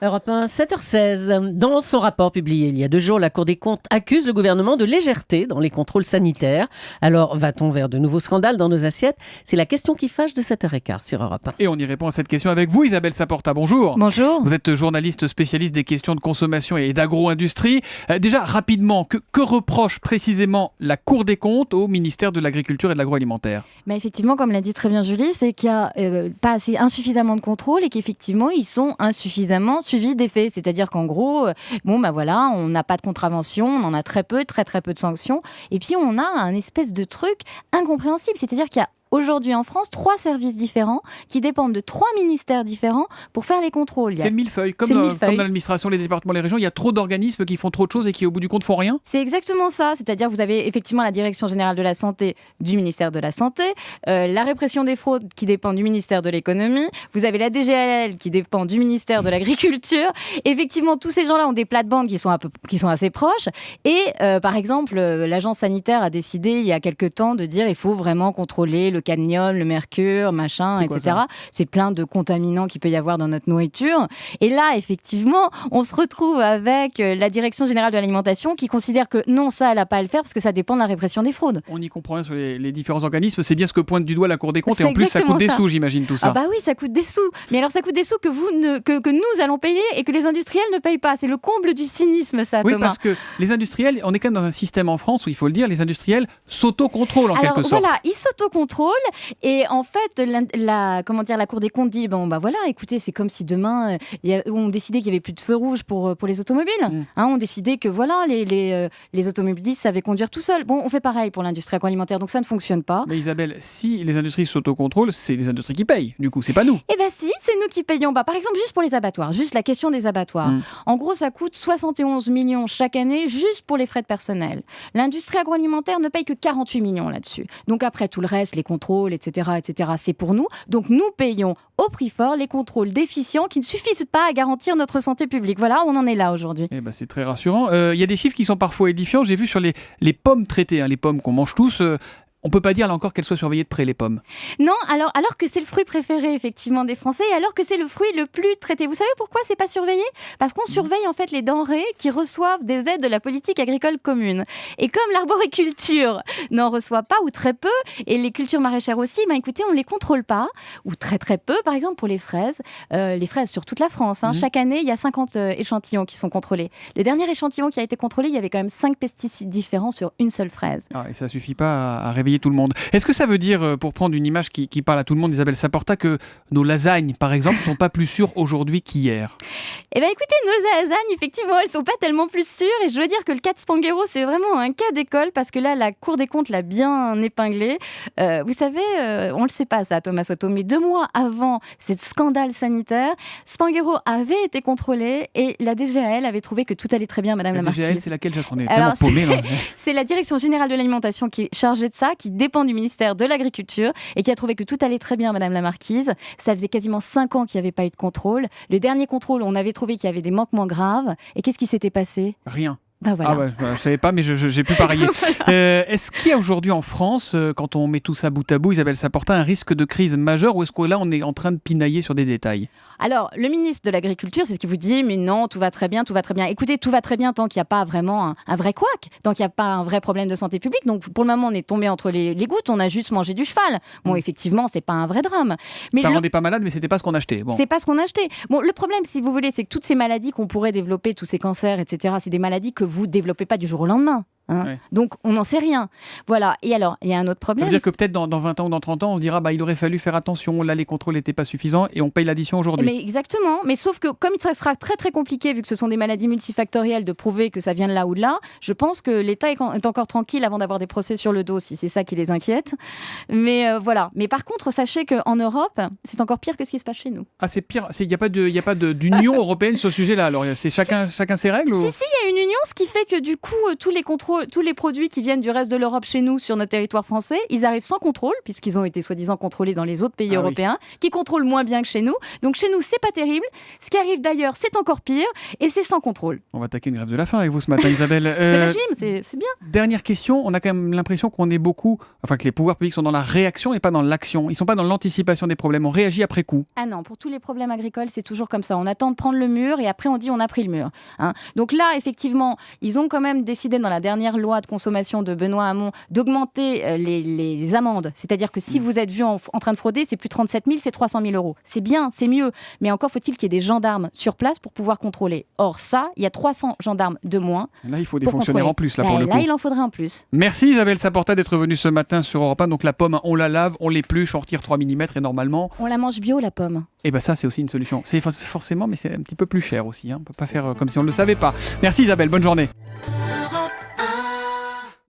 Europe 1, 7h16. Dans son rapport publié il y a 2 jours, la Cour des comptes accuse le gouvernement de légèreté dans les contrôles sanitaires. Alors, va-t-on vers de nouveaux scandales dans nos assiettes ? C'est la question qui fâche de 7h15 sur Europe 1. Et on y répond à cette question avec vous, Isabelle Saporta. Bonjour. Bonjour. Vous êtes journaliste spécialiste des questions de consommation et d'agro-industrie. Déjà, rapidement, que reproche précisément la Cour des comptes au ministère de l'Agriculture et de l'Agroalimentaire ? Effectivement, comme l'a dit très bien Julie, c'est qu'il y a insuffisamment de contrôles et qu'effectivement, ils sont insuffisamment suivis des faits. C'est-à-dire qu'en gros, on n'a pas de contravention, on en a très peu de sanctions. Et puis, on a un espèce de truc incompréhensible. C'est-à-dire qu'il y a aujourd'hui en France 3 services différents qui dépendent de 3 ministères différents pour faire les contrôles. C'est le millefeuille. Comme dans l'administration, les départements, les régions, il y a trop d'organismes qui font trop de choses et qui au bout du compte font rien. C'est exactement ça. C'est-à-dire vous avez effectivement la Direction Générale de la Santé du ministère de la Santé, la répression des fraudes qui dépend du ministère de l'Économie, vous avez la DGAL qui dépend du ministère de l'Agriculture. Effectivement, tous ces gens-là ont des plates-bandes qui sont assez proches. Et par exemple, l'agence sanitaire a décidé il y a quelques temps de dire il faut vraiment contrôler le cadmium, le mercure, machin, etc. C'est plein de contaminants qu'il peut y avoir dans notre nourriture. Et là, effectivement, on se retrouve avec la Direction Générale de l'Alimentation qui considère que non, ça, elle n'a pas à le faire parce que ça dépend de la répression des fraudes. On y comprend rien sur les différents organismes. C'est bien ce que pointe du doigt la Cour des comptes. Et en plus, ça coûte des sous, j'imagine, tout ça. Ah bah oui, ça coûte des sous. Mais alors, ça coûte des sous que nous allons payer et que les industriels ne payent pas. C'est le comble du cynisme, ça, oui, Thomas. Parce que les industriels, on est quand même dans un système en France où, il faut le dire, les industriels s'auto-contrôlent quelque sorte. Voilà, ils s'auto-contrôlent. Et en fait, la Cour des comptes dit écoutez, c'est comme si demain on décidait qu'il n'y avait plus de feux rouges pour les automobiles. On décidait que les automobilistes savaient conduire tout seuls. Bon, on fait pareil pour l'industrie agroalimentaire, donc ça ne fonctionne pas. Mais Isabelle, si les industries s'autocontrôlent, c'est les industries qui payent. Du coup, c'est pas nous. Eh bien si, c'est nous qui payons. Par exemple, juste pour les abattoirs, juste la question des abattoirs. En gros, ça coûte 71 millions chaque année juste pour les frais de personnel. L'industrie agroalimentaire ne paye que 48 millions là-dessus. Donc après, tout le reste, les contrôles, etc., c'est pour nous. Donc nous payons au prix fort les contrôles déficients qui ne suffisent pas à garantir notre santé publique. Voilà, on en est là aujourd'hui. C'est très rassurant. Il y a des chiffres qui sont parfois édifiants. J'ai vu sur les pommes traitées, les pommes qu'on mange tous. On ne peut pas dire là encore qu'elles soient surveillées de près, les pommes. Non, alors que c'est le fruit préféré effectivement des Français et alors que c'est le fruit le plus traité. Vous savez pourquoi c'est pas surveillé ? Parce qu'on surveille en fait les denrées qui reçoivent des aides de la politique agricole commune. Et comme l'arboriculture n'en reçoit pas ou très peu, et les cultures maraîchères aussi, écoutez, on ne les contrôle pas, ou très très peu. Par exemple pour les fraises sur toute la France. Chaque année, il y a 50 échantillons qui sont contrôlés. Le dernier échantillon qui a été contrôlé, il y avait quand même 5 pesticides différents sur une seule fraise. Et ça ne suffit pas à réveiller tout le monde. Est-ce que ça veut dire, pour prendre une image qui parle à tout le monde, Isabelle Saporta, que nos lasagnes, par exemple, ne sont pas plus sûres aujourd'hui qu'hier ? Écoutez, nos lasagnes, effectivement, elles ne sont pas tellement plus sûres. Et je dois dire que le cas de Spanghero, c'est vraiment un cas d'école parce que là, la Cour des comptes l'a bien épinglé. Vous savez, on ne le sait pas ça, Thomas Soto, mais 2 mois avant ce scandale sanitaire, Spanghero avait été contrôlé et la DGAL avait trouvé que tout allait très bien, Madame la Marquise. La DGAL, c'est laquelle ? On est tellement paumés. C'est la Direction Générale de l'Alimentation qui est chargée de ça, qui dépend du ministère de l'Agriculture et qui a trouvé que tout allait très bien, Madame la Marquise. Ça faisait quasiment 5 ans qu'il n'y avait pas eu de contrôle. Le dernier contrôle, on avait trouvé qu'il y avait des manquements graves. Et qu'est-ce qui s'était passé ? Rien. Voilà. Je ne savais pas, mais j'ai pu parier. Est-ce qu'il y a aujourd'hui en France, quand on met tout ça bout à bout, Isabelle Saporta, un risque de crise majeure ou est-ce que là, on est en train de pinailler sur des détails ? Alors, le ministre de l'Agriculture, c'est ce qu'il vous dit, mais non, tout va très bien, tout va très bien. Écoutez, tout va très bien tant qu'il n'y a pas vraiment un vrai couac, tant qu'il n'y a pas un vrai problème de santé publique. Donc, pour le moment, on est tombé entre les gouttes, on a juste mangé du cheval. Bon, effectivement, c'est pas un vrai drame. Mais ça rendait pas malade, mais c'était pas ce qu'on achetait. Bon. C'est pas ce qu'on achetait. Bon, le problème, si vous voulez, c'est que toutes ces maladies qu'on pourrait développer, tous ces cancers, etc., c'est des maladies que vous développez pas du jour au lendemain. Ouais. Donc, on n'en sait rien. Voilà. Et alors, il y a un autre problème. Ça veut dire que peut-être dans 20 ans ou dans 30 ans, on se dira il aurait fallu faire attention, là, les contrôles n'étaient pas suffisants et on paye l'addition aujourd'hui. Mais exactement. Mais sauf que, comme ça sera très très compliqué, vu que ce sont des maladies multifactorielles, de prouver que ça vient de là ou de là, je pense que l'État est encore tranquille avant d'avoir des procès sur le dos, si c'est ça qui les inquiète. Mais voilà. Mais par contre, sachez qu'en Europe, c'est encore pire que ce qui se passe chez nous. Ah, c'est pire. Il n'y a pas d'union européenne sur ce sujet-là. Alors, c'est chacun ses règles Si, il y a une union, ce qui fait que du coup, tous les contrôles tous les produits qui viennent du reste de l'Europe chez nous, sur notre territoire français, ils arrivent sans contrôle, puisqu'ils ont été soi-disant contrôlés dans les autres pays européens, qui contrôlent moins bien que chez nous. Donc chez nous, c'est pas terrible. Ce qui arrive d'ailleurs, c'est encore pire, et c'est sans contrôle. On va attaquer une grève de la faim avec vous ce matin, Isabelle. C'est légitime, c'est bien. Dernière question, on a quand même l'impression qu'on est beaucoup, que les pouvoirs publics sont dans la réaction et pas dans l'action. Ils sont pas dans l'anticipation des problèmes, on réagit après coup. Ah non, pour tous les problèmes agricoles, c'est toujours comme ça. On attend de prendre le mur et après on dit on a pris le mur. Hein. Donc là, effectivement, ils ont quand même décidé dans la dernière loi de consommation de Benoît Hamon d'augmenter les amendes. C'est-à-dire que si vous êtes vu en train de frauder, c'est plus 37 000, c'est 300 000 euros. C'est bien, c'est mieux. Mais encore faut-il qu'il y ait des gendarmes sur place pour pouvoir contrôler. Or ça, il y a 300 gendarmes de moins. Là, il faut des fonctionnaires en plus, là, pour le coup. Là, il en faudrait en plus. Merci Isabelle Saporta d'être venue ce matin sur Europe 1. Donc la pomme, on la lave, on l'épluche, on retire 3 mm et normalement... On la mange bio, la pomme. Et ça, c'est aussi une solution. C'est forcément, mais c'est un petit peu plus cher aussi. On ne peut pas faire comme si on ne le savait pas. Merci Isabelle, bonne journée.